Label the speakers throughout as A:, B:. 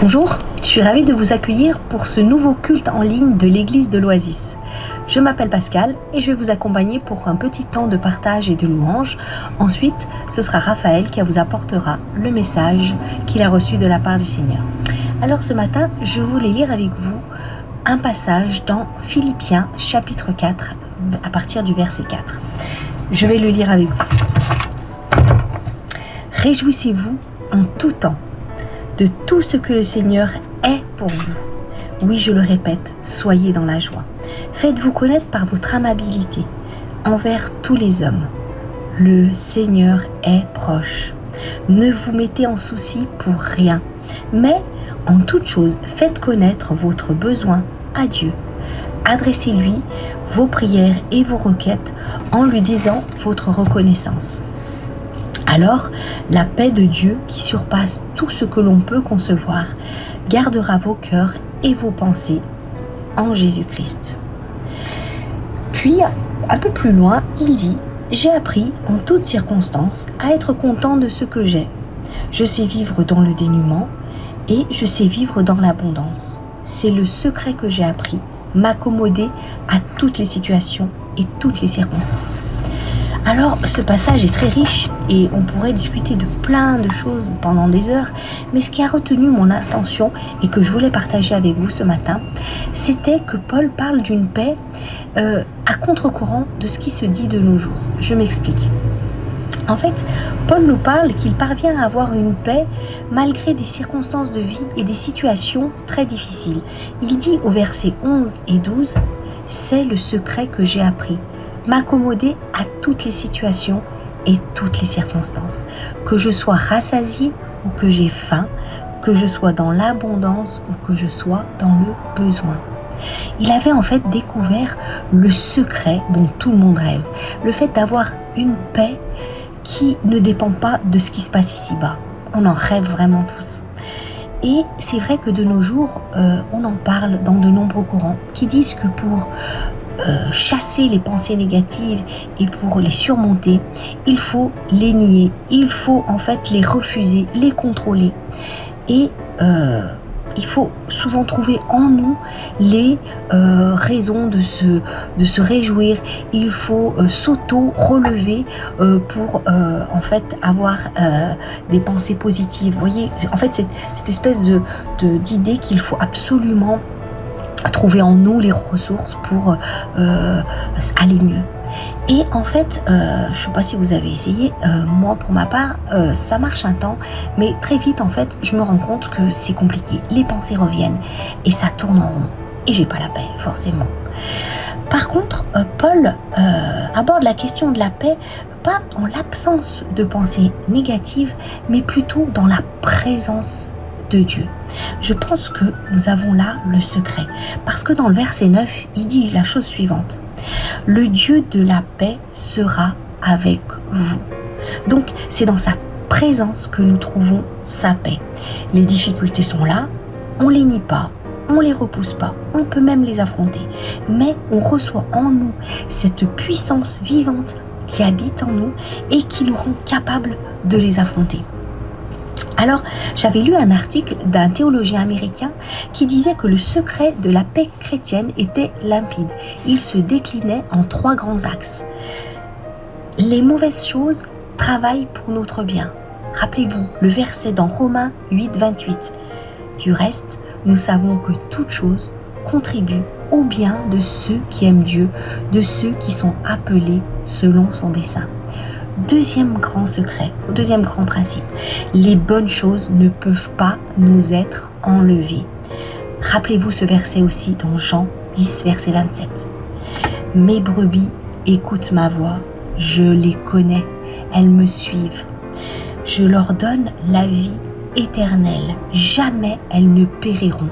A: Bonjour, je suis ravie de vous accueillir pour ce nouveau culte en ligne de l'église de l'Oasis. Je m'appelle Pascal et je vais vous accompagner pour un petit temps de partage et de louange. Ensuite, ce sera Raphaël qui vous apportera le message qu'il a reçu de la part du Seigneur. Alors ce matin, je voulais lire avec vous un passage dans Philippiens chapitre 4 à partir du verset 4. Je vais le lire avec vous. Réjouissez-vous en tout temps de tout ce que le Seigneur est pour vous. Oui, je le répète, soyez dans la joie. Faites-vous connaître par votre amabilité envers tous les hommes. Le Seigneur est proche. Ne vous mettez en souci pour rien, mais en toute chose, faites connaître votre besoin à Dieu. Adressez-lui vos prières et vos requêtes en lui disant votre reconnaissance. Alors, la paix de Dieu, qui surpasse tout ce que l'on peut concevoir, gardera vos cœurs et vos pensées en Jésus-Christ. Puis, un peu plus loin, il dit « J'ai appris en toutes circonstances à être content de ce que j'ai. Je sais vivre dans le dénuement et je sais vivre dans l'abondance. C'est le secret que j'ai appris, m'accommoder à toutes les situations et toutes les circonstances. » Alors, ce passage est très riche et on pourrait discuter de plein de choses pendant des heures, mais ce qui a retenu mon attention et que je voulais partager avec vous ce matin, c'était que Paul parle d'une paix à contre-courant de ce qui se dit de nos jours. Je m'explique. En fait, Paul nous parle qu'il parvient à avoir une paix malgré des circonstances de vie et des situations très difficiles. Il dit au verset 11 et 12, « C'est le secret que j'ai appris. M'accommoder à toutes les situations et toutes les circonstances. Que je sois rassasié ou que j'ai faim, que je sois dans l'abondance ou que je sois dans le besoin. » Il avait en fait découvert le secret dont tout le monde rêve. Le fait d'avoir une paix qui ne dépend pas de ce qui se passe ici-bas. On en rêve vraiment tous. Et c'est vrai que de nos jours, on en parle dans de nombreux courants qui disent que pour chasser les pensées négatives et pour les surmonter, il faut les nier, il faut en fait les refuser, les contrôler. Et il faut souvent trouver en nous les raisons de se réjouir. Il faut s'auto-relever pour en fait avoir des pensées positives. Vous voyez, en fait, cette espèce d'idée qu'il faut absolument trouver en nous les ressources pour aller mieux. Et en fait, je ne sais pas si vous avez essayé, moi pour ma part, ça marche un temps, mais très vite en fait, je me rends compte que c'est compliqué. Les pensées reviennent et ça tourne en rond. Et j'ai pas la paix, forcément. Par contre, Paul aborde la question de la paix, pas en l'absence de pensées négatives, mais plutôt dans la présence de Dieu. Je pense que nous avons là le secret, parce que dans le verset 9, il dit la chose suivante. Le Dieu de la paix sera avec vous. Donc, c'est dans sa présence que nous trouvons sa paix. Les difficultés sont là, on les nie pas, on les repousse pas, on peut même les affronter, mais on reçoit en nous cette puissance vivante qui habite en nous et qui nous rend capables de les affronter. Alors, j'avais lu un article d'un théologien américain qui disait que le secret de la paix chrétienne était limpide. Il se déclinait en 3 grands axes. Les mauvaises choses travaillent pour notre bien. Rappelez-vous le verset dans Romains 8, 28. Du reste, nous savons que toute chose contribue au bien de ceux qui aiment Dieu, de ceux qui sont appelés selon son dessein. Deuxième grand secret, deuxième grand principe, les bonnes choses ne peuvent pas nous être enlevées. Rappelez-vous ce verset aussi dans Jean 10, verset 27. Mes brebis écoutent ma voix, je les connais, elles me suivent. Je leur donne la vie éternelle, jamais elles ne périront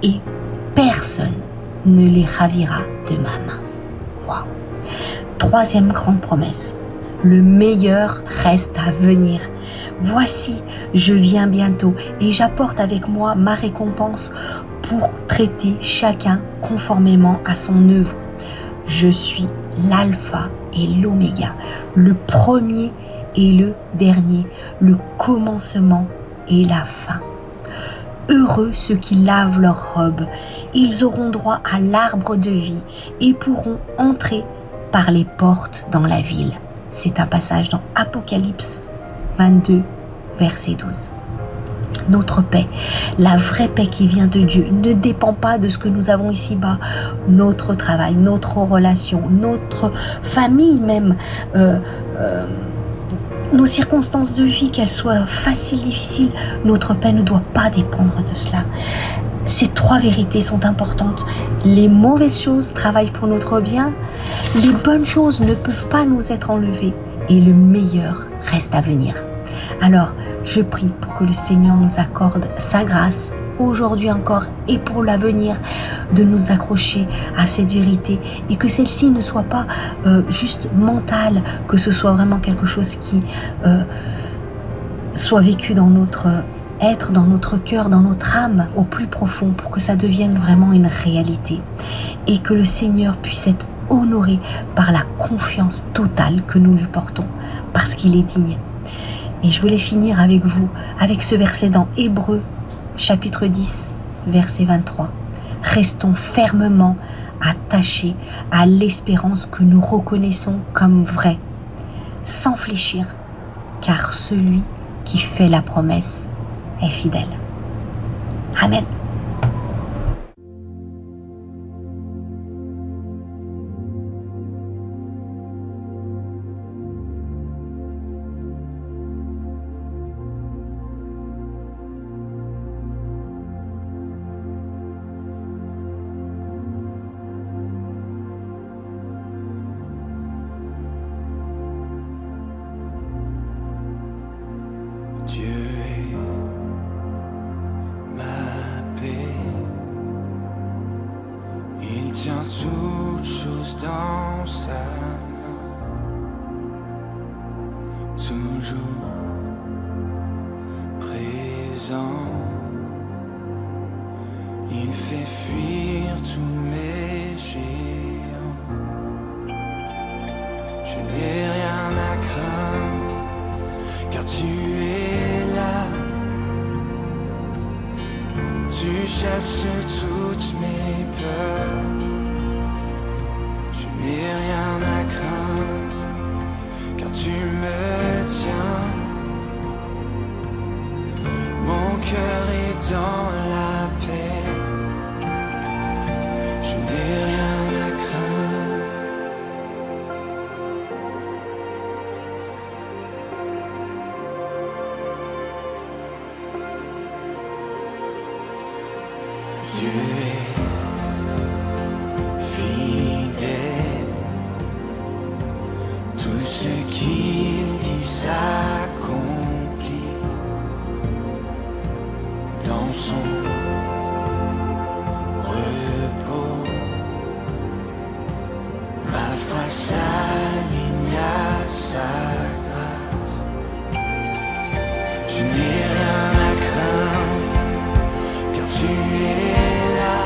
A: et personne ne les ravira de ma main. Waouh! Troisième grande promesse. Le meilleur reste à venir. Voici, je viens bientôt et j'apporte avec moi ma récompense pour traiter chacun conformément à son œuvre. Je suis l'alpha et l'oméga, le premier et le dernier, le commencement et la fin. Heureux ceux qui lavent leurs robes, ils auront droit à l'arbre de vie et pourront entrer par les portes dans la ville. C'est un passage dans Apocalypse 22, verset 12. Notre paix, la vraie paix qui vient de Dieu, ne dépend pas de ce que nous avons ici-bas. Notre travail, notre relation, notre famille même, nos circonstances de vie, qu'elles soient faciles, difficiles, notre paix ne doit pas dépendre de cela. Ces trois vérités sont importantes. Les mauvaises choses travaillent pour notre bien, les bonnes choses ne peuvent pas nous être enlevées et le meilleur reste à venir. Alors, je prie pour que le Seigneur nous accorde sa grâce aujourd'hui encore et pour l'avenir, de nous accrocher à cette vérité et que celle-ci ne soit pas juste mentale, que ce soit vraiment quelque chose qui soit vécu dans notre être, dans notre cœur, dans notre âme au plus profond, pour que ça devienne vraiment une réalité et que le Seigneur puisse être honoré par la confiance totale que nous lui portons parce qu'il est digne. Et je voulais finir avec vous, avec ce verset dans Hébreux, chapitre 10, verset 23. Restons fermement attachés à l'espérance que nous reconnaissons comme vraie, sans fléchir, car celui qui fait la promesse est fidèle. Amen.
B: Dieu est ma paix, il tient toutes choses dans sa main, toujours présent, il fait fuir tous mes géants, je n'ai rien à craindre, car tu es là, tu chasses toutes mes peurs, je n'ai rien à craindre, car tu me tiens, mon cœur est dans la paix, je n'ai rien à craindre. Dieu est fidèle, tout ce qu'il dit s'accomplit dans son repos. Ma foi s'aligne à sa grâce, je n'ai rien à craindre, car tu es là,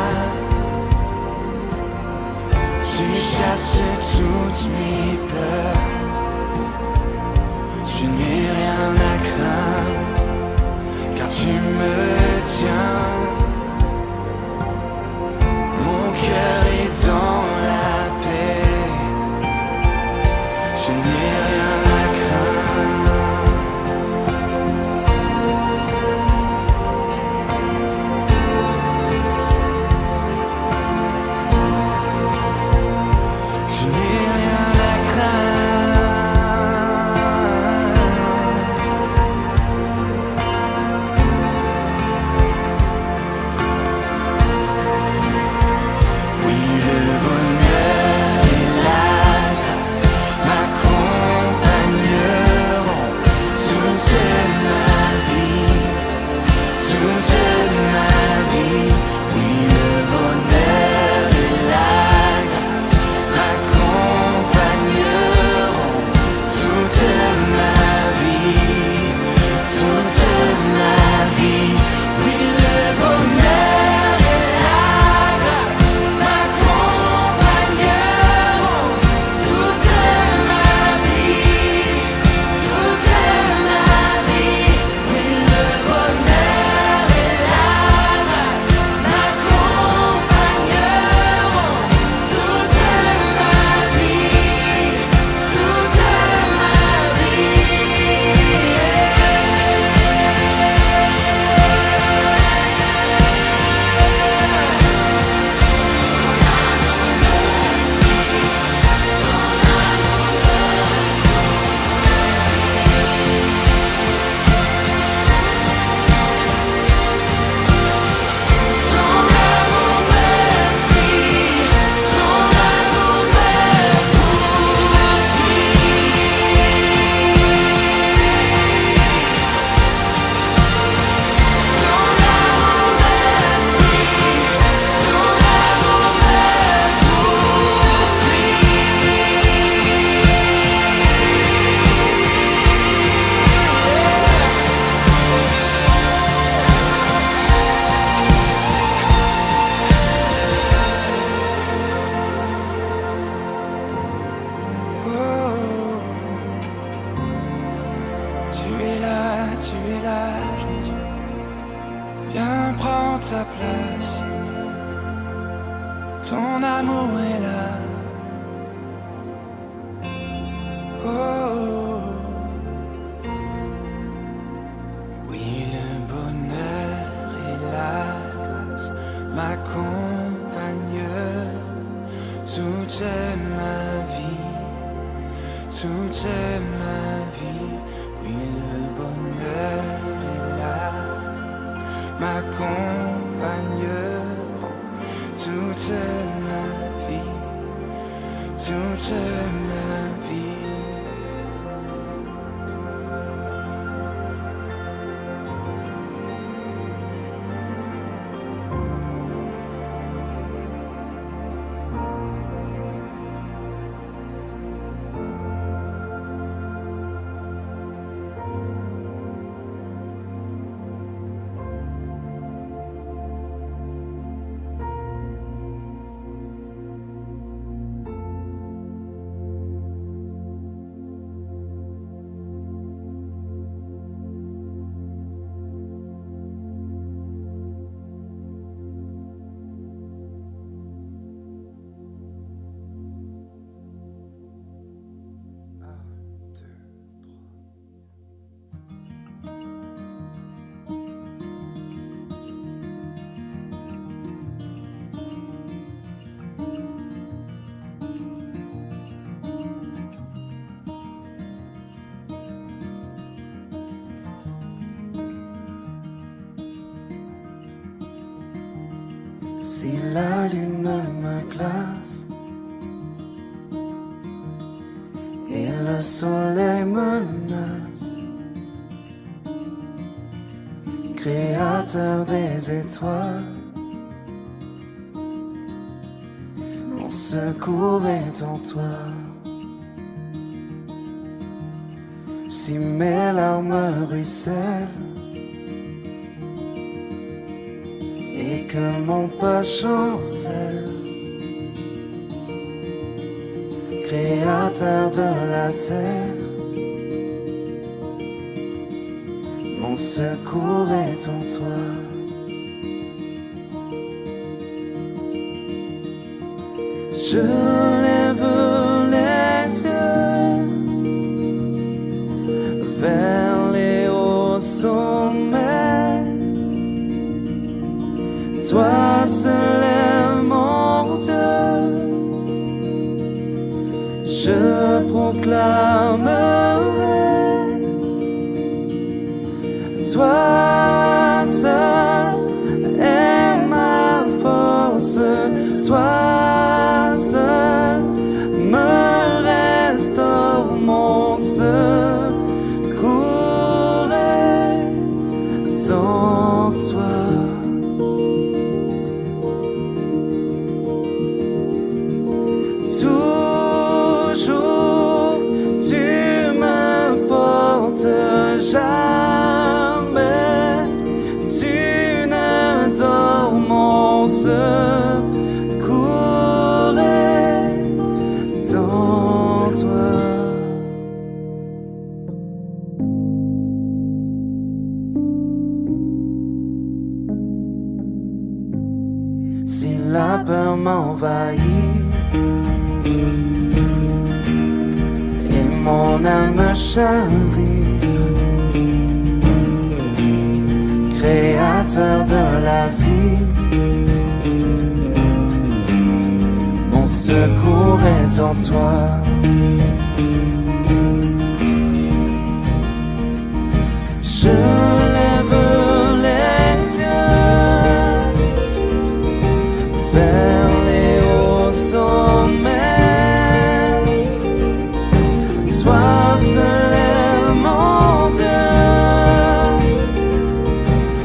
B: tu chasses toutes mes peurs, je n'ai rien à craindre, car tu me tiens, mon cœur est dans la paix, je n'ai rien à craindre. Je n'ai rien à craindre. Oui, le bonheur et la grâce m'accompagnent tu es là, Jésus. Viens prendre ta place. Ton amour est là. Oh. Oui, le bonheur et la grâce m'accompagnent toute ma vie, toute ma vie. Oui, le bonheur et la grâce m'accompagnent toute ma vie, toute ma vie.
C: Si la lune me glace et le soleil menace, créateur des étoiles, mon secours est en toi. Si mes larmes ruissellent et que mon pas chancelle, créateur de la terre, mon secours est en toi. Je lève les yeux vers les hauts sommets. Toi seul est mon Dieu. Je proclamerai. Toi seul est ma force. Toi seul me restaure, mon secours est en toi. Toujours tu me portes, jamais tu ne dors, mon secours est en toi. Si la peur m'envahit et mon âme chavire, créateur de la vie, mon secours est en toi. Je lève les yeux vers les hauts sommets. Toi seul est mon Dieu.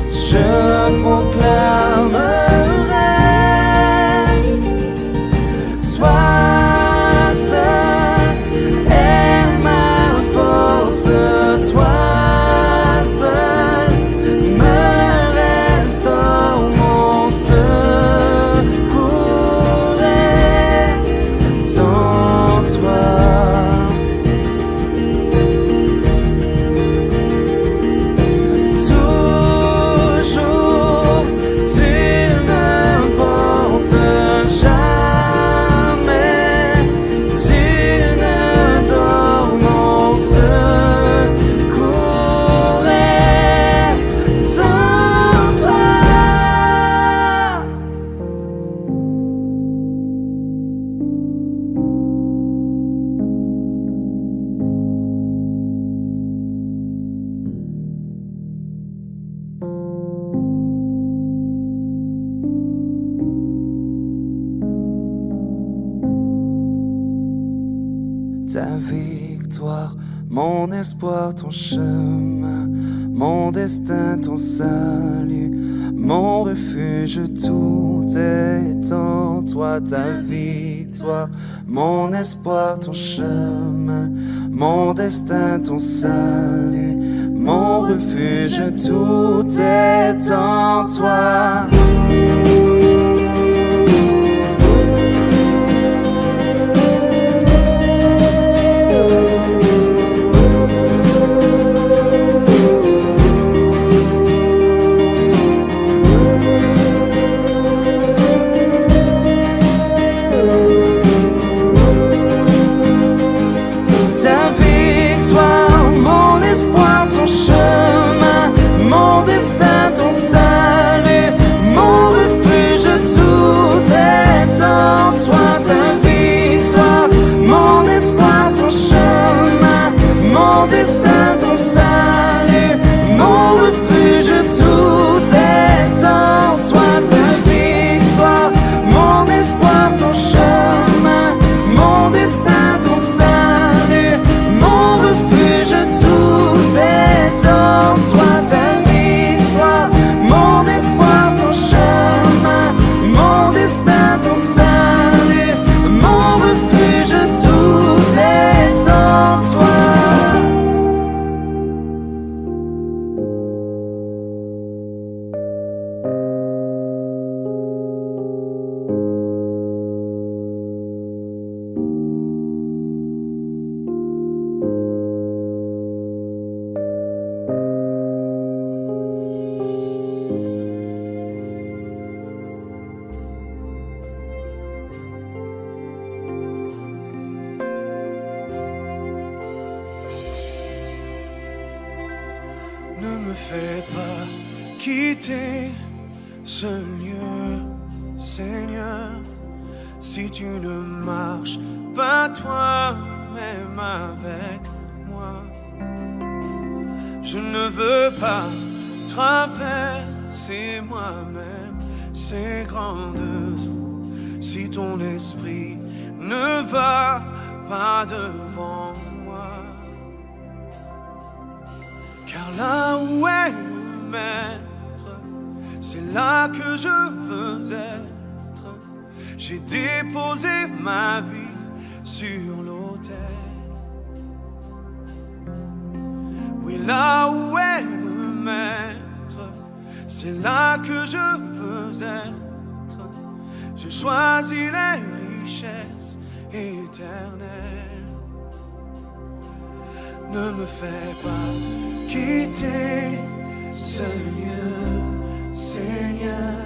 C: Je proclamerai. Toi seul victoire, mon espoir, ton chemin, mon destin, ton salut, mon refuge, tout est en toi, ta victoire, mon espoir, ton chemin, mon destin, ton salut, mon refuge, tout est en toi.
B: Ne me fais pas quitter ce lieu, Seigneur, si tu ne marches pas toi-même avec moi. Je ne veux pas traverser moi-même ces grandes eaux si ton esprit ne va pas devant moi. Car là où est le maître, c'est là que je veux être. J'ai déposé ma vie sur l'autel. Oui, là où est le maître, c'est là que je veux être. Je choisis les richesses éternelles. Ne me fais pas quitter ce lieu, Seigneur,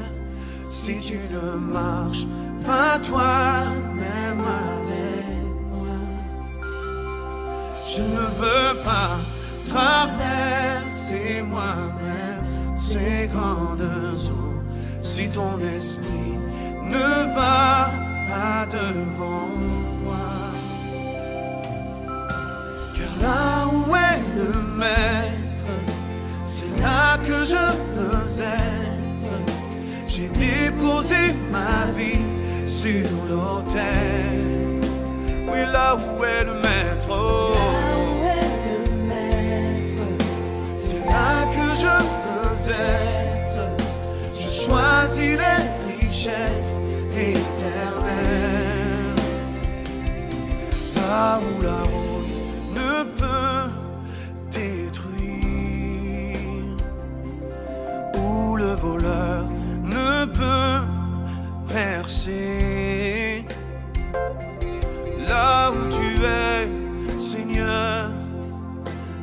B: si tu ne marches pas toi-même avec moi. Je ne veux pas traverser moi-même ces grandes eaux si ton esprit ne va pas devant moi. Car là où est le maître, c'est là que je veux être. J'ai déposé ma vie sur l'autel. Oui, là où est le maître, oh. C'est là que je veux être. Je choisis les richesses éternelles. Là où la route ne peut détruire, où le voleur ne peut percer. Là où tu es, Seigneur,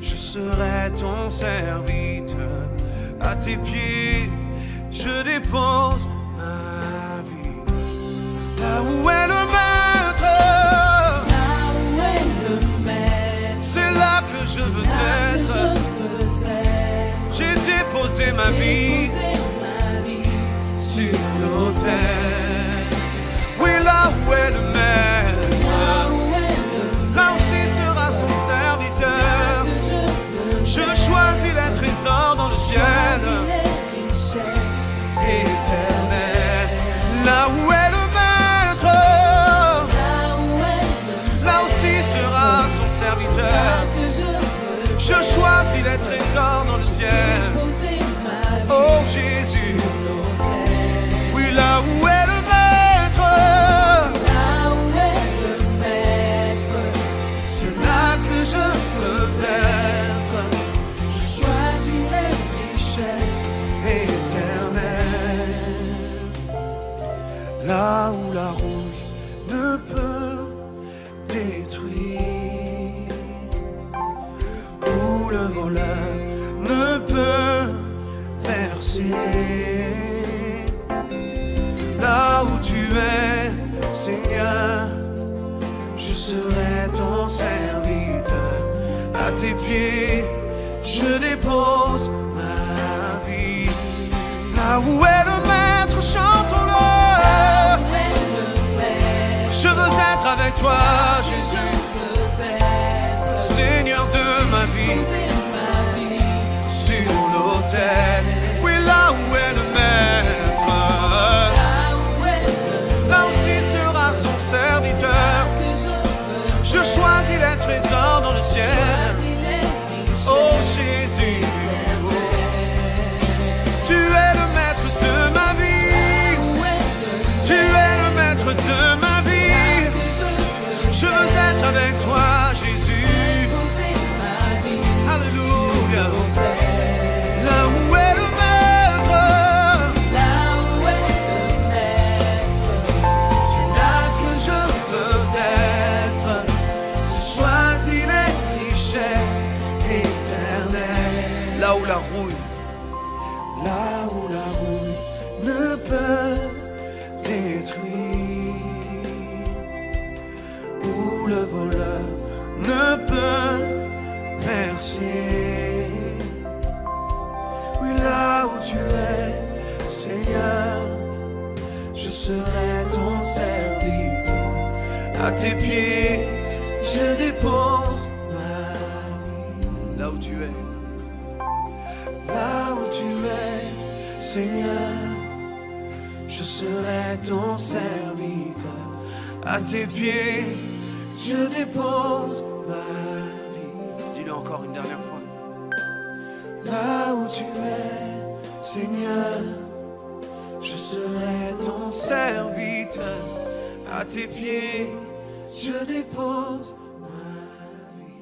B: je serai ton serviteur. À tes pieds, je dépose ma vie. Là où est le maître, c'est là que je veux être. J'ai déposé ma vie sur l'autel. Oui, là où est le maître, là aussi sera son serviteur. Je choisis les trésors dans le ciel éternel. Là où est le maître, là aussi sera son serviteur. Je choisis les trésors dans le ciel. Oh Jésus, oui, là où est le maître, c'est là que je veux être. Je choisis les richesses éternelles, là où la rouille ne peut détruire, où le voleur ne peut percer. Là où tu es, Seigneur, je serai ton serviteur. À tes pieds, je dépose ma vie. Là où est le maître, chantons-le. Je veux être avec toi, Jésus, Seigneur de ma vie, sur l'autel. Oui, là où est le maître, là aussi sera son serviteur. Je choisis les trésors dans le ciel. Oh Jésus, tu es le maître de ma vie. Tu es le maître de ma vie. Je veux être avec toi, Jésus. Alléluia. Là où est le maître, c'est là que je veux être. Je choisis les richesses éternelles. Là où la rouille ne peut détruire, où le voleur ne peut percer. Oui, là où tu es, Seigneur, je serai ton serviteur. À tes pieds, je dépose ma vie. Là où tu es, Seigneur, je serai ton serviteur. À tes pieds, je dépose ma vie. Dis-le encore une dernière fois. Là où tu es, Seigneur, je serai ton serviteur. À tes pieds, je dépose ma vie.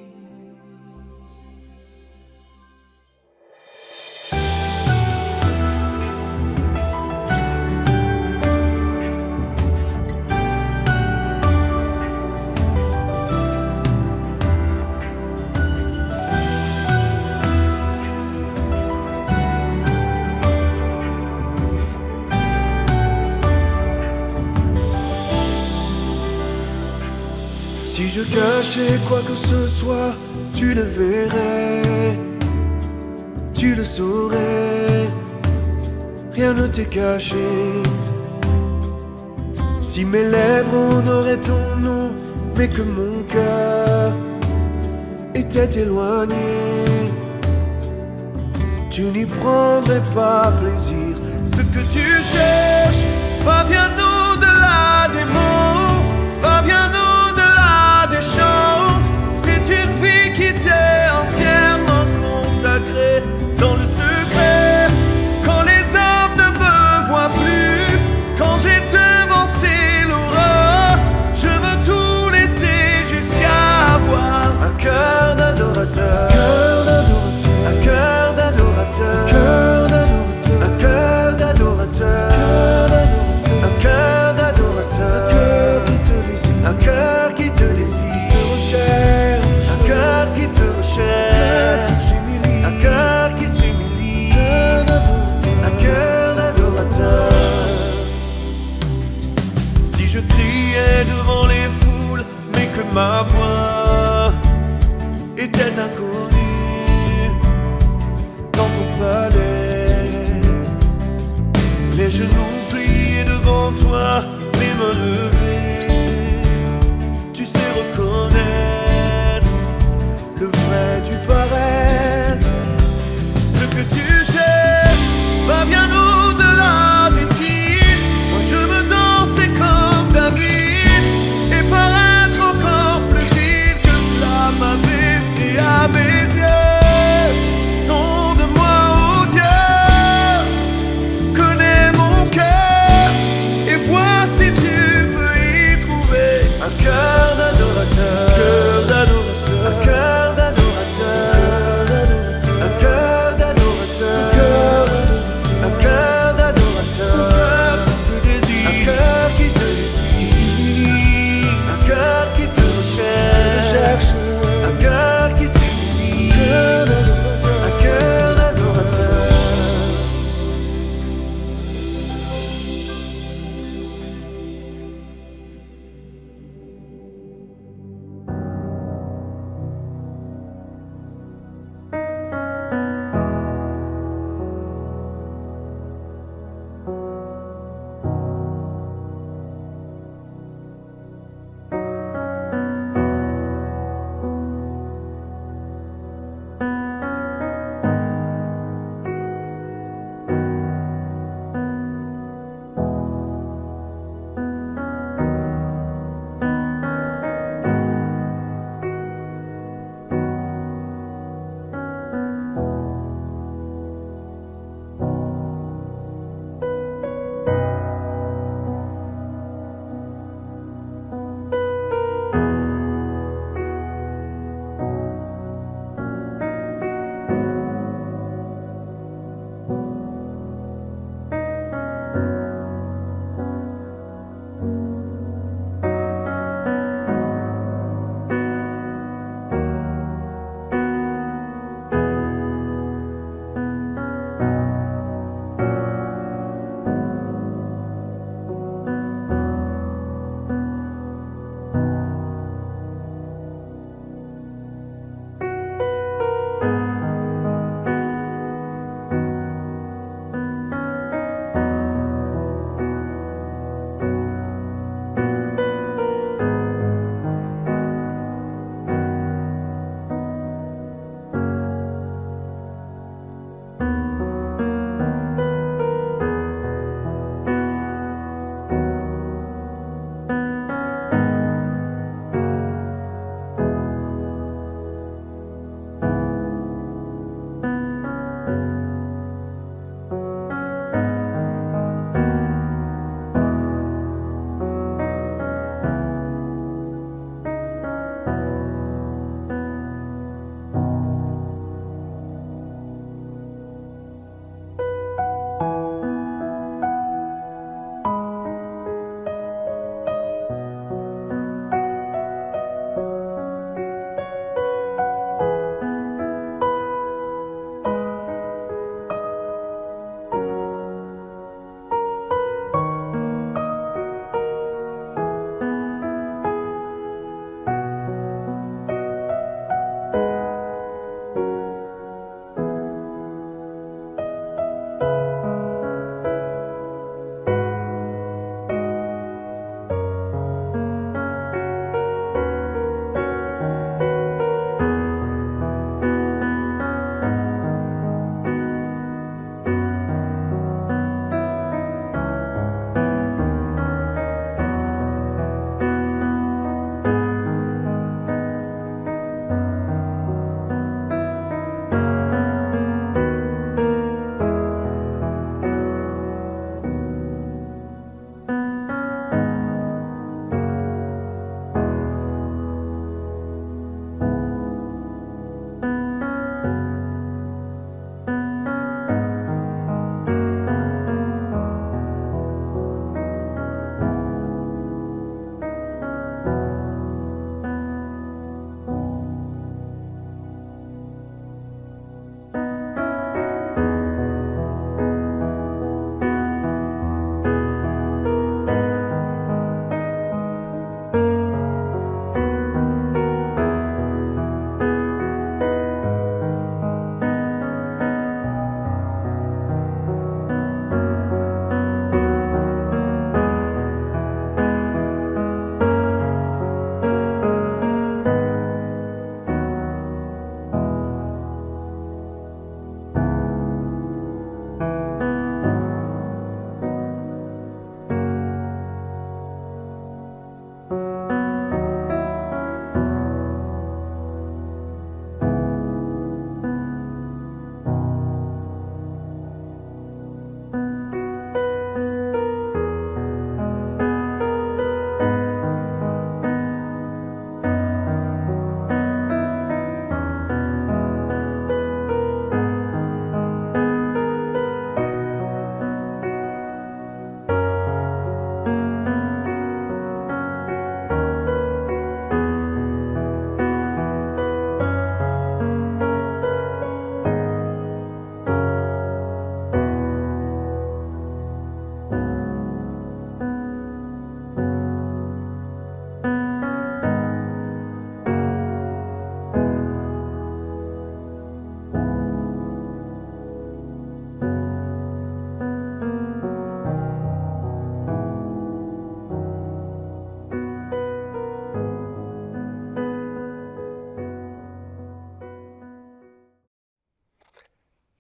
B: Si je cachais quoi que ce soit, tu le verrais, tu le saurais, rien ne t'est caché. Si mes lèvres honoraient ton nom, mais que mon cœur était éloigné, tu n'y prendrais pas plaisir. Ce que tu cherches va bien au-delà des mots, va bien au-delà des chants. C'est une vie qui t'est entièrement consacrée dans le secret. Quand les hommes ne me voient plus, quand j'ai devancé l'aurore, je veux tout laisser jusqu'à avoir un cœur d'adorateur, un cœur d'adorateur, un cœur d'adorateur, un cœur d'adorateur, un cœur qui te désire, un cœur qui te recherche, un cœur qui s'humilie, un cœur d'adorateur. Si je criais devant les foules, mais que ma voix était inconnue dans ton palais, les genoux pliés devant toi, les mains levées, tu sais reconnaître le vrai du paraître. Ce que tu cherches va bien au-delà des titres. Moi je veux danser comme David et paraître encore plus vite que cela m'a baissé à mes yeux.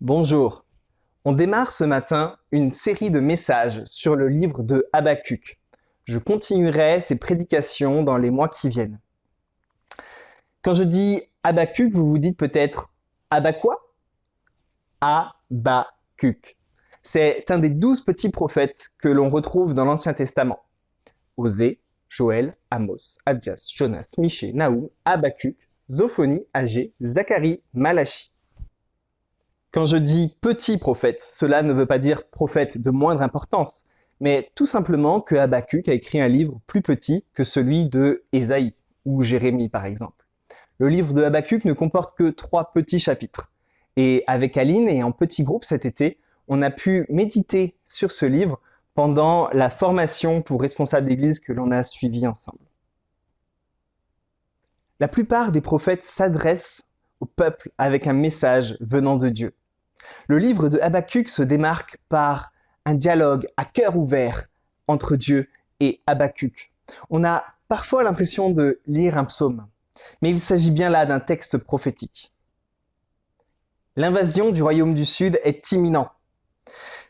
D: Bonjour. On démarre ce matin une série de messages sur le livre de Habakkuk. Je continuerai ces prédications dans les mois qui viennent. Quand je dis Habakkuk, vous vous dites peut-être Abba quoi? Habakkuk. C'est un des 12 petits prophètes que l'on retrouve dans l'Ancien Testament. Osée, Joël, Amos, Abdias, Jonas, Michée, Naoum, Habakkuk, Zophonie, Agé, Zacharie, Malachie. Quand je dis petit prophète, cela ne veut pas dire prophète de moindre importance, mais tout simplement que Habakkuk a écrit un livre plus petit que celui de Ésaïe ou Jérémie par exemple. Le livre de Habakkuk ne comporte que 3 petits chapitres. Et avec Aline et en petit groupe cet été, on a pu méditer sur ce livre pendant la formation pour responsables d'église que l'on a suivie ensemble. La plupart des prophètes s'adressent au peuple avec un message venant de Dieu. Le livre de Habakkuk se démarque par un dialogue à cœur ouvert entre Dieu et Habakkuk. On a parfois l'impression de lire un psaume, mais il s'agit bien là d'un texte prophétique. L'invasion du royaume du Sud est imminente.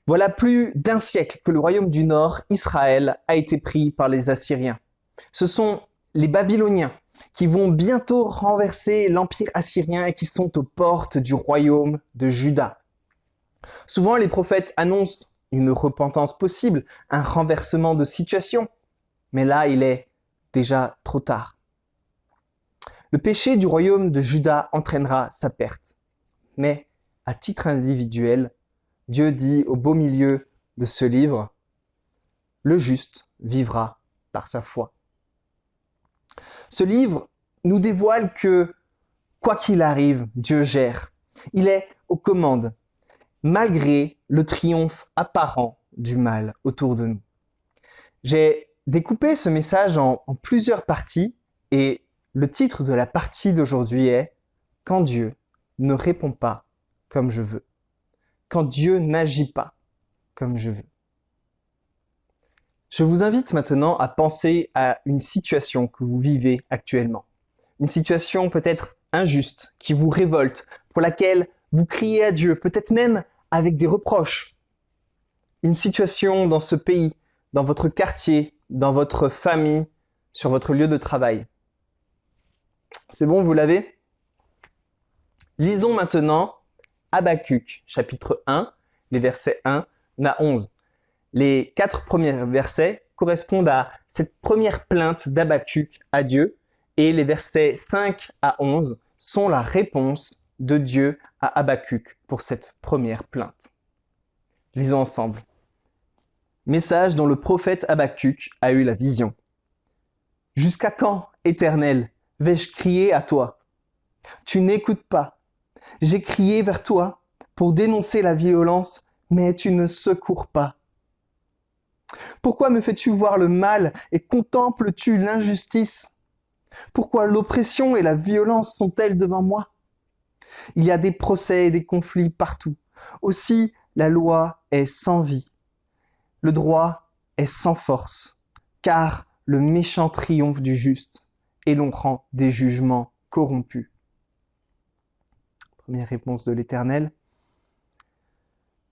D: Voilà plus d'1 siècle que le royaume du Nord, Israël, a été pris par les Assyriens. Ce sont les Babyloniens qui vont bientôt renverser l'empire assyrien et qui sont aux portes du royaume de Juda. Souvent, les prophètes annoncent une repentance possible, un renversement de situation, mais là, il est déjà trop tard. Le péché du royaume de Juda entraînera sa perte. Mais, à titre individuel, Dieu dit au beau milieu de ce livre, « Le juste vivra par sa foi ». Ce livre nous dévoile que, quoi qu'il arrive, Dieu gère. Il est aux commandes, malgré le triomphe apparent du mal autour de nous. J'ai découpé ce message en plusieurs parties et le titre de la partie d'aujourd'hui est « Quand Dieu ne répond pas comme je veux ». Quand Dieu n'agit pas comme je veux. Je vous invite maintenant à penser à une situation que vous vivez actuellement. Une situation peut-être injuste, qui vous révolte, pour laquelle vous criez à Dieu, peut-être même avec des reproches. Une situation dans ce pays, dans votre quartier, dans votre famille, sur votre lieu de travail. C'est bon, vous l'avez? Lisons maintenant Habakkuk, chapitre 1, les versets 1 à 11. Les 4 premiers versets correspondent à cette première plainte d'Habakkuk à Dieu et les versets 5 à 11 sont la réponse de Dieu à Habakkuk pour cette première plainte. Lisons ensemble. Message dont le prophète Habakkuk a eu la vision. Jusqu'à quand, Éternel, vais-je crier à toi? Tu n'écoutes pas. J'ai crié vers toi pour dénoncer la violence, mais tu ne secours pas. Pourquoi me fais-tu voir le mal et contemples-tu l'injustice? Pourquoi l'oppression et la violence sont-elles devant moi? Il y a des procès et des conflits partout. Aussi, la loi est sans vie. Le droit est sans force, car le méchant triomphe du juste et l'on rend des jugements corrompus. Première réponse de l'Éternel.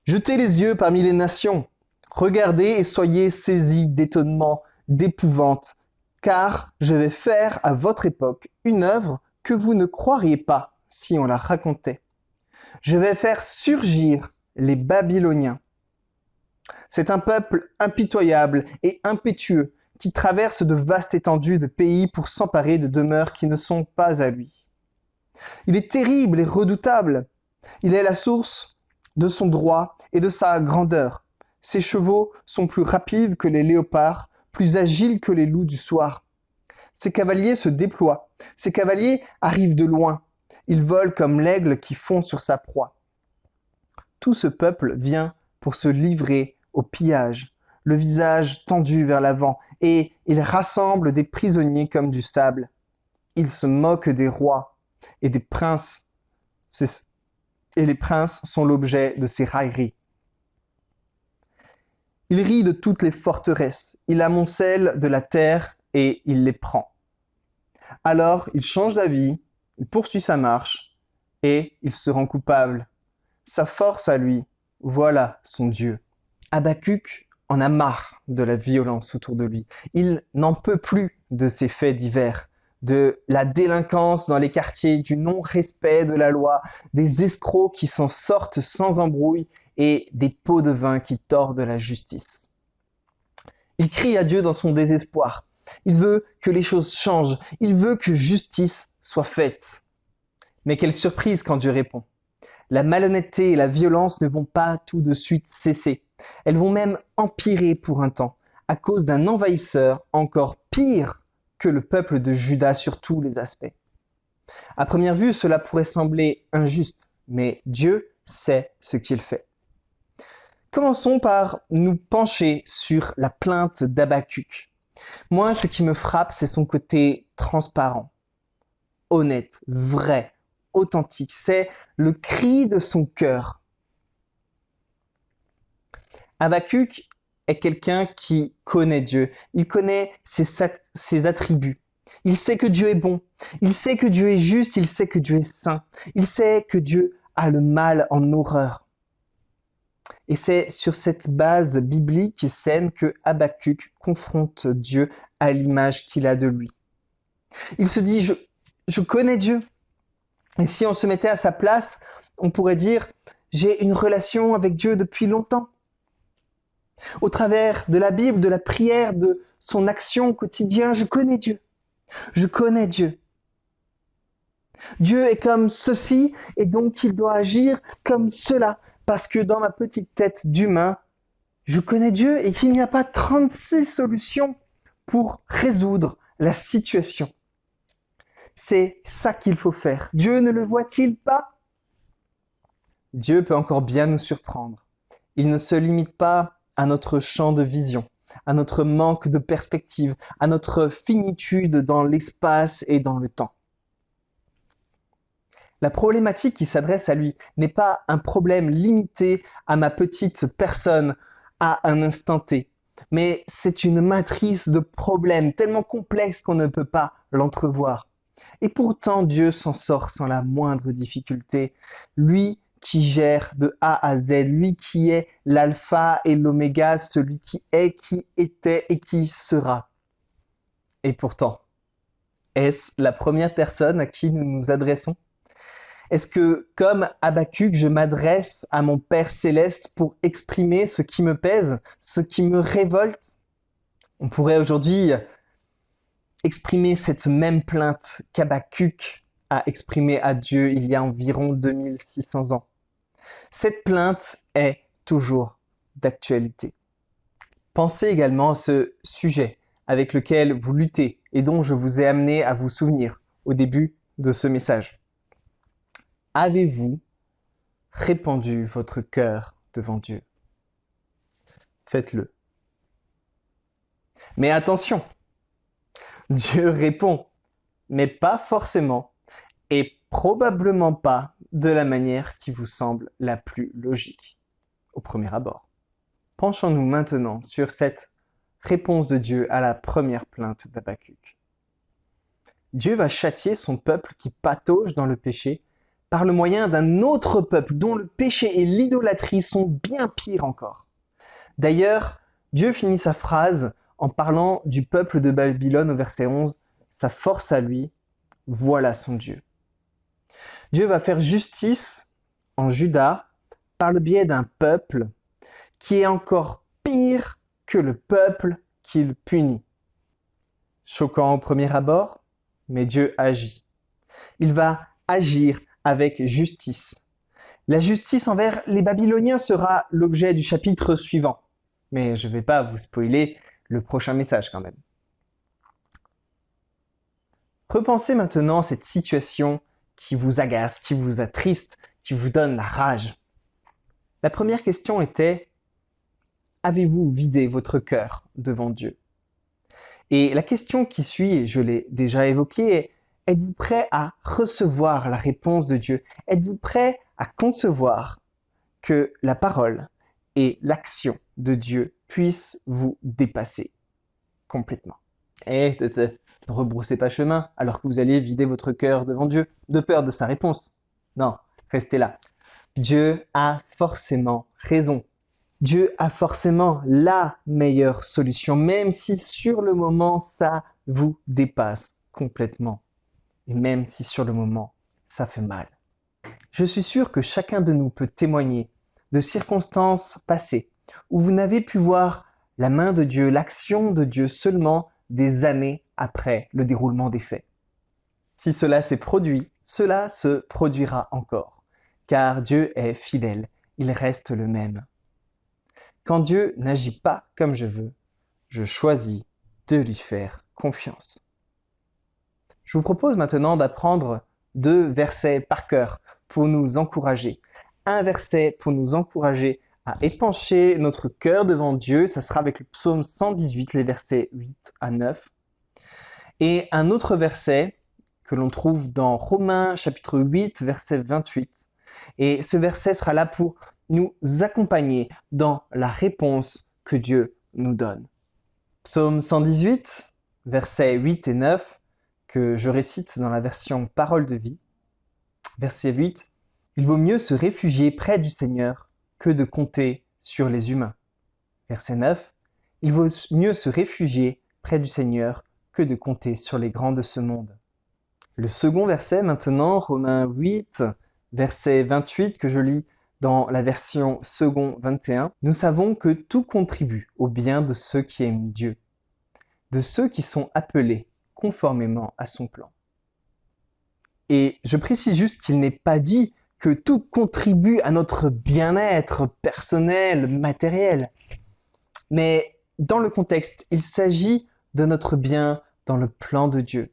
D: Jetez les yeux parmi les nations, regardez et soyez saisis d'étonnement, d'épouvante, car je vais faire à votre époque une œuvre que vous ne croiriez pas si on la racontait. Je vais faire surgir les Babyloniens. C'est un peuple impitoyable et impétueux qui traverse de vastes étendues de pays pour s'emparer de demeures qui ne sont pas à lui. Il est terrible et redoutable. Il est la source de son droit et de sa grandeur. Ses chevaux sont plus rapides que les léopards, plus agiles que les loups du soir. Ses cavaliers se déploient. Ses cavaliers arrivent de loin. Ils volent comme l'aigle qui fond sur sa proie. Tout ce peuple vient pour se livrer au pillage, le visage tendu vers l'avant, et il rassemble des prisonniers comme du sable. Il se moque des rois et des princes, et les princes sont l'objet de ses railleries. Il rit de toutes les forteresses, il amoncelle de la terre et il les prend. Alors il change d'avis, il poursuit sa marche et il se rend coupable. sa force à lui, voilà son Dieu. Habakkuk en a marre de la violence autour de lui. Il n'en peut plus de ces faits divers, de la délinquance dans les quartiers, du non-respect de la loi, des escrocs qui s'en sortent sans embrouille et des pots de vin qui tordent la justice. Il crie à Dieu dans son désespoir. Il veut que les choses changent. Il veut que justice soit faite. Mais quelle surprise quand Dieu répond. La malhonnêteté et la violence ne vont pas tout de suite cesser. Elles vont même empirer pour un temps, à cause d'un envahisseur encore pire que le peuple de Juda sur tous les aspects. À première vue, cela pourrait sembler injuste, mais Dieu sait ce qu'il fait. Commençons par nous pencher sur la plainte d'Habakkuk. Moi, ce qui me frappe, c'est son côté transparent, honnête, vrai, authentique. C'est le cri de son cœur. Habakkuk est quelqu'un qui connaît Dieu. Il connaît ses attributs. Il sait que Dieu est bon. Il sait que Dieu est juste. Il sait que Dieu est saint. Il sait que Dieu a le mal en horreur. Et c'est sur cette base biblique et saine que Habakkuk confronte Dieu à l'image qu'il a de lui. Il se dit, je connais Dieu. Et si on se mettait à sa place, on pourrait dire, j'ai une relation avec Dieu depuis longtemps. Au travers de la Bible, de la prière, de son action au quotidien, je connais Dieu. Je connais Dieu. Dieu est comme ceci et donc il doit agir comme cela. Parce que dans ma petite tête d'humain, je connais Dieu et qu'il n'y a pas 36 solutions pour résoudre la situation. C'est ça qu'il faut faire. Dieu ne le voit-il pas? Dieu peut encore bien nous surprendre. Il ne se limite pas à notre champ de vision, à notre manque de perspective, à notre finitude dans l'espace et dans le temps. La problématique qui s'adresse à lui n'est pas un problème limité à ma petite personne, à un instant T, mais c'est une matrice de problèmes tellement complexe qu'on ne peut pas l'entrevoir. Et pourtant, Dieu s'en sort sans la moindre difficulté. Lui qui gère de A à Z, lui qui est l'alpha et l'oméga, celui qui est, qui était et qui sera. Et pourtant, est-ce la première personne à qui nous nous adressons? Est-ce que, comme Habakkuk, je m'adresse à mon Père céleste pour exprimer ce qui me pèse, ce qui me révolte? On pourrait aujourd'hui exprimer cette même plainte qu'Habakkuk a exprimée à Dieu il y a environ 2600 ans. Cette plainte est toujours d'actualité. Pensez également à ce sujet avec lequel vous luttez et dont je vous ai amené à vous souvenir au début de ce message. Avez-vous répandu votre cœur devant Dieu? Faites-le. Mais attention, Dieu répond, mais pas forcément et probablement pas de la manière qui vous semble la plus logique au premier abord. Penchons-nous maintenant sur cette réponse de Dieu à la première plainte d'Habakkuk. Dieu va châtier son peuple qui patauge dans le péché par le moyen d'un autre peuple dont le péché et l'idolâtrie sont bien pires encore. D'ailleurs, Dieu finit sa phrase en parlant du peuple de Babylone au verset 11, « Sa force à lui, voilà son Dieu ». Dieu va faire justice en Juda par le biais d'un peuple qui est encore pire que le peuple qu'il punit. Choquant au premier abord, mais Dieu agit. Il va agir avec justice. La justice envers les Babyloniens sera l'objet du chapitre suivant. Mais je ne vais pas vous spoiler le prochain message quand même. Repensez maintenant à cette situation qui vous agace, qui vous attriste, qui vous donne la rage. La première question était, avez-vous vidé votre cœur devant Dieu? Et la question qui suit, et je l'ai déjà évoquée, est, êtes-vous prêt à recevoir la réponse de Dieu? Êtes-vous prêt à concevoir que la parole et l'action de Dieu puissent vous dépasser complètement? Et ne rebroussez pas chemin alors que vous alliez vider votre cœur devant Dieu de peur de sa réponse. Non, restez là. Dieu a forcément raison. Dieu a forcément la meilleure solution, même si sur le moment, ça vous dépasse complètement. Et même si sur le moment, ça fait mal. Je suis sûr que chacun de nous peut témoigner de circonstances passées où vous n'avez pu voir la main de Dieu, l'action de Dieu seulement des années après le déroulement des faits. Si cela s'est produit, cela se produira encore, car Dieu est fidèle, il reste le même. Quand Dieu n'agit pas comme je veux, je choisis de lui faire confiance. Je vous propose maintenant d'apprendre 2 versets par cœur pour nous encourager. Un verset pour nous encourager à épancher notre cœur devant Dieu, ça sera avec le psaume 118, les versets 8 à 9. Et un autre verset que l'on trouve dans Romains chapitre 8, verset 28. Et ce verset sera là pour nous accompagner dans la réponse que Dieu nous donne. Psaume 118, versets 8 et 9, que je récite dans la version Parole de vie. Verset 8, « Il vaut mieux se réfugier près du Seigneur que de compter sur les humains. » Verset 9, « Il vaut mieux se réfugier près du Seigneur que de compter sur les grands de ce monde. » Le second verset maintenant, Romains 8, verset 28, que je lis dans la version second 21, « Nous savons que tout contribue au bien de ceux qui aiment Dieu, de ceux qui sont appelés conformément à son plan. » Et je précise juste qu'il n'est pas dit que tout contribue à notre bien-être personnel, matériel. Mais dans le contexte, il s'agit de notre bien dans le plan de Dieu,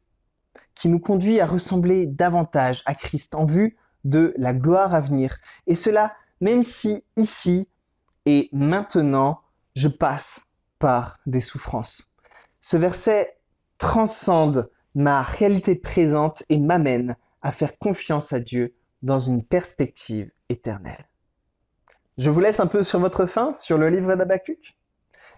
D: qui nous conduit à ressembler davantage à Christ en vue de la gloire à venir. Et cela, même si ici et maintenant, je passe par des souffrances. Ce verset transcende ma réalité présente et m'amène à faire confiance à Dieu dans une perspective éternelle. Je vous laisse un peu sur votre faim sur le livre d'Habakkuk.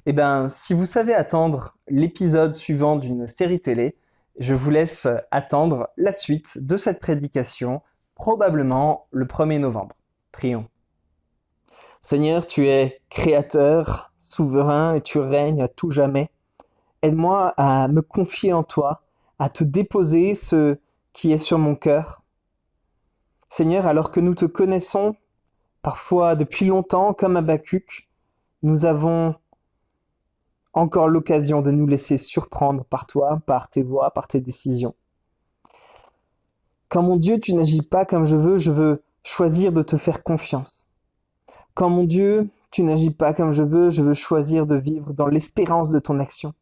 D: Eh bien, si vous savez attendre l'épisode suivant d'une série télé, je vous laisse attendre la suite de cette prédication, probablement le 1er novembre. Prions. Seigneur, tu es créateur, souverain et tu règnes à tout jamais. Aide-moi à me confier en toi, à te déposer ce qui est sur mon cœur. Seigneur, alors que nous te connaissons, parfois depuis longtemps, comme Habakkuk, nous avons encore l'occasion de nous laisser surprendre par toi, par tes voies, par tes décisions. Quand mon Dieu, tu n'agis pas comme je veux choisir de te faire confiance. Quand mon Dieu, tu n'agis pas comme je veux choisir de vivre dans l'espérance de ton action.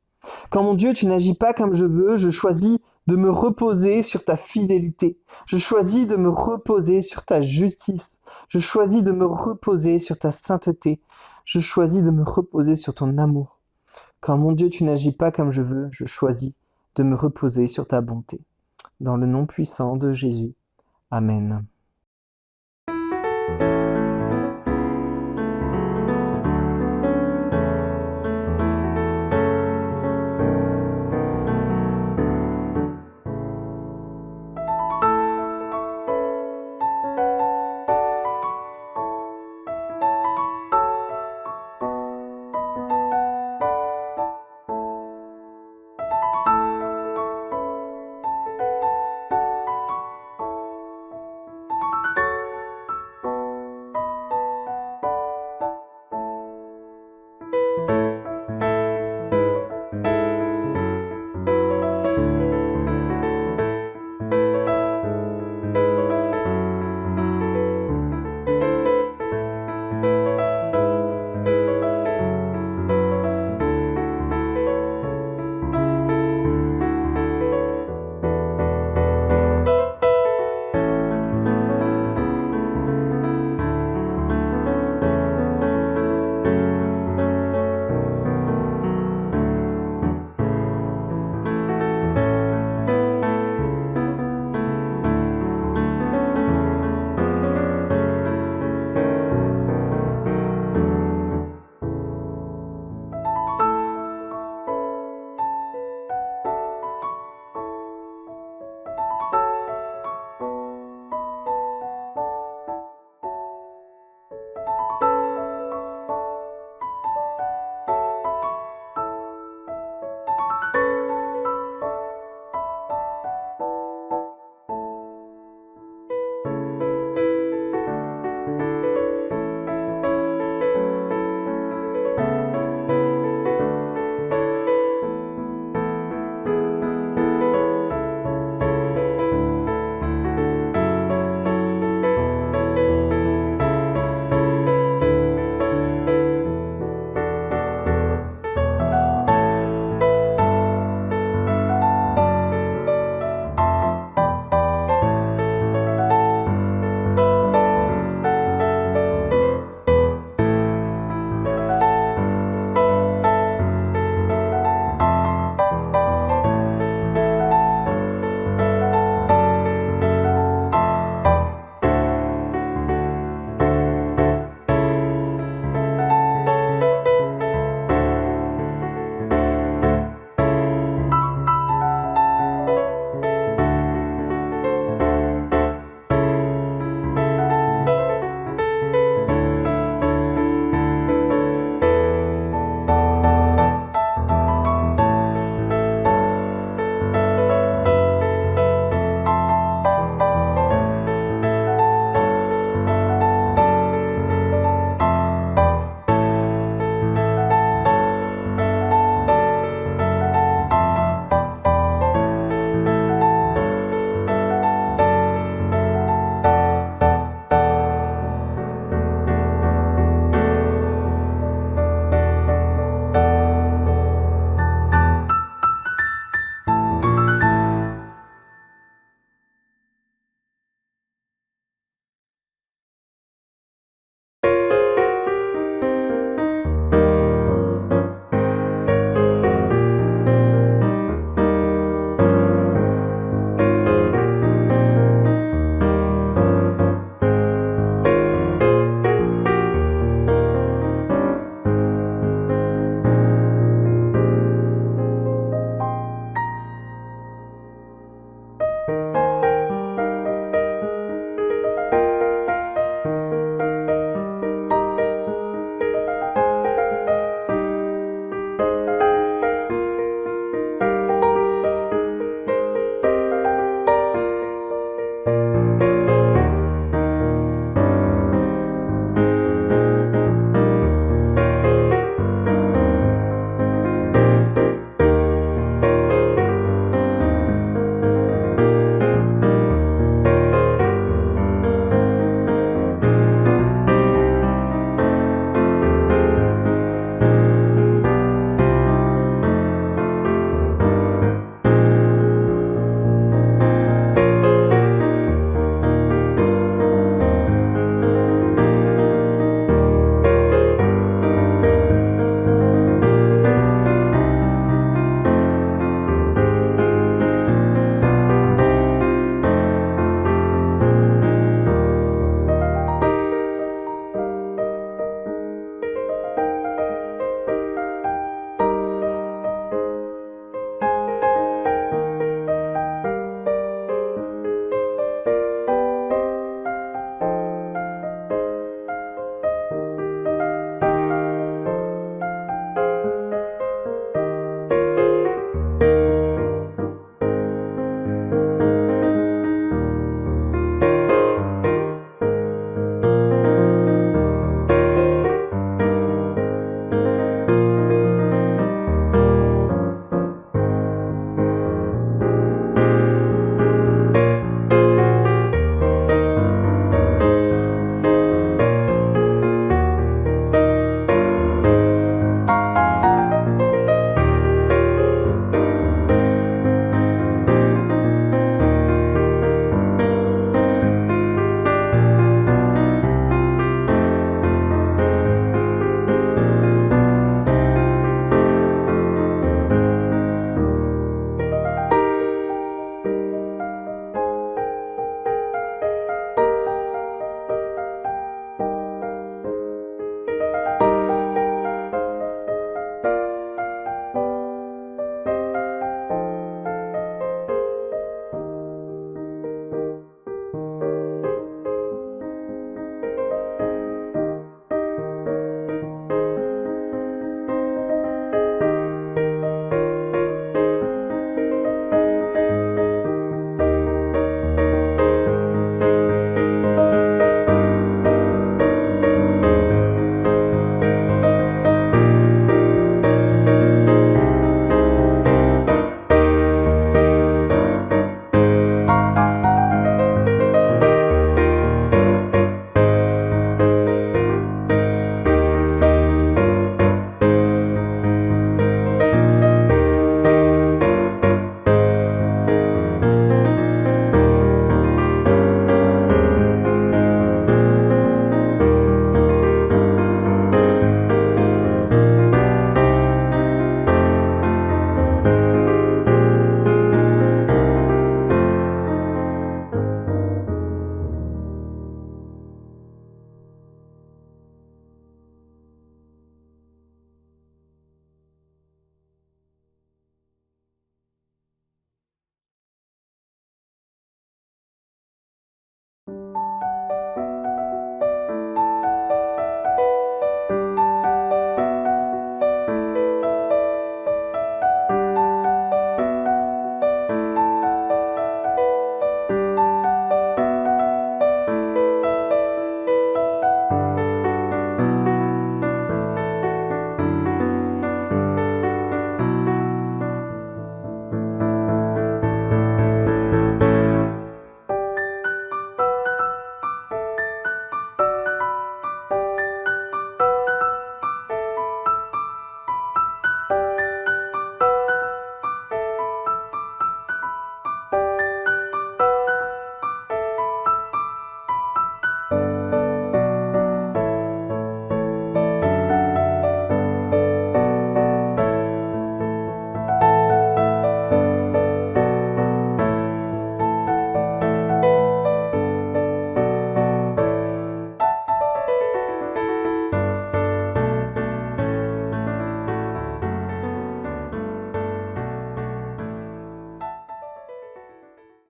D: Quand mon Dieu, tu n'agis pas comme je choisis de me reposer sur ta fidélité. Je choisis de me reposer sur ta justice. Je choisis de me reposer sur ta sainteté. Je choisis de me reposer sur ton amour. Quand mon Dieu, tu n'agis pas comme je choisis de me reposer sur ta bonté. Dans le nom puissant de Jésus. Amen.